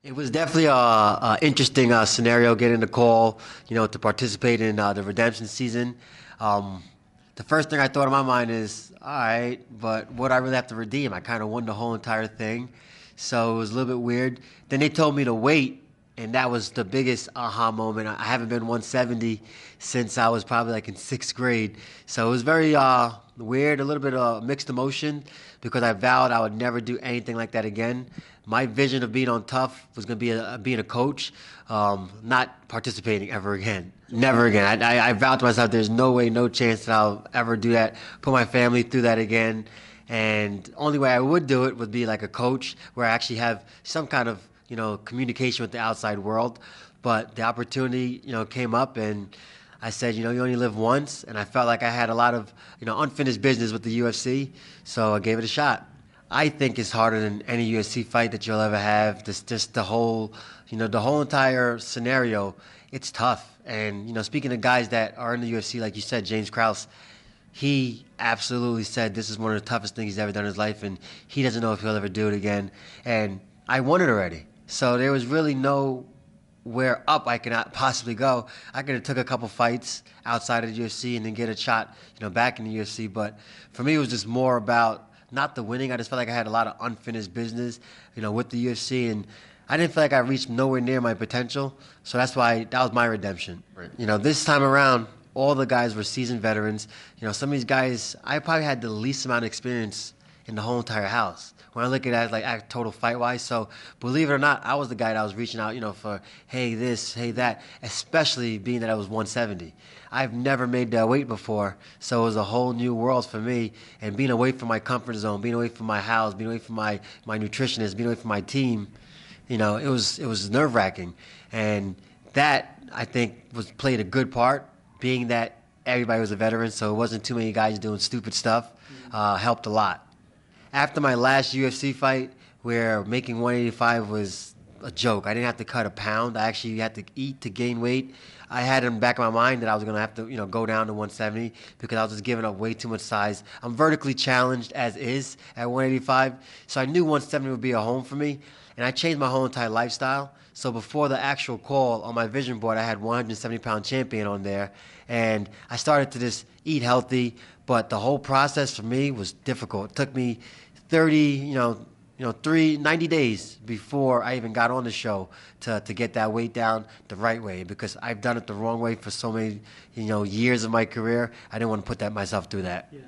It was definitely a interesting scenario getting the call, to participate in the redemption season. Um, the first thing I thought in my mind is, all right, but what do I really have to redeem? I kind of won the whole entire thing, so it was a little bit weird. Then they told me to wait, and that was the biggest aha moment. I haven't been 170 since I was probably like in sixth grade, so it was very weird, a little bit of mixed emotion because I vowed I would never do anything like that again. My vision of being on TUF was going to be being a coach, not participating ever again. Never again. I vowed to myself there's no way, no chance that I'll ever do that, put my family through that again. And only way I would do it would be like a coach where I actually have some kind of, communication with the outside world. But the opportunity, came up and I said, you only live once. And I felt like I had a lot of, unfinished business with the UFC. So I gave it a shot. I think it's harder than any UFC fight that you'll ever have. Just the whole, the whole entire scenario. It's tough. And speaking of guys that are in the UFC, like you said, James Krause, he absolutely said this is one of the toughest things he's ever done in his life, and he doesn't know if he'll ever do it again. And I won it already, so there was really no where up I could not possibly go. I could have took a couple fights outside of the UFC and then get a shot, back in the UFC. But for me, it was just more about not the winning. I just felt like I had a lot of unfinished business, with the UFC, and I didn't feel like I reached nowhere near my potential. So that's why that was my redemption. Right. This time around, all the guys were seasoned veterans. Some of these guys, I probably had the least amount of experience in the whole entire house. When I look at it like total fight wise, so believe it or not, I was the guy that was reaching out, for hey this, hey that, especially being that I was 170. I've never made that weight before, so it was a whole new world for me. And being away from my comfort zone, being away from my house, being away from my nutritionist, being away from my team, it was nerve wracking, and that I think was played a good part. Being that everybody was a veteran, so it wasn't too many guys doing stupid stuff, helped a lot. After my last UFC fight, where making 185 was a joke, I didn't have to cut a pound. I actually had to eat to gain weight. I had in the back of my mind that I was going to have to, go down to 170 because I was just giving up way too much size. I'm vertically challenged as is at 185, so I knew 170 would be a home for me, and I changed my whole entire lifestyle. So before the actual call on my vision board, I had 170-pound champion on there, and I started to just eat healthy. But the whole process for me was difficult. It took me 30, 90 days before I even got on the show to get that weight down the right way, because I've done it the wrong way for so many, years of my career. I didn't want to put that myself through that. Yeah.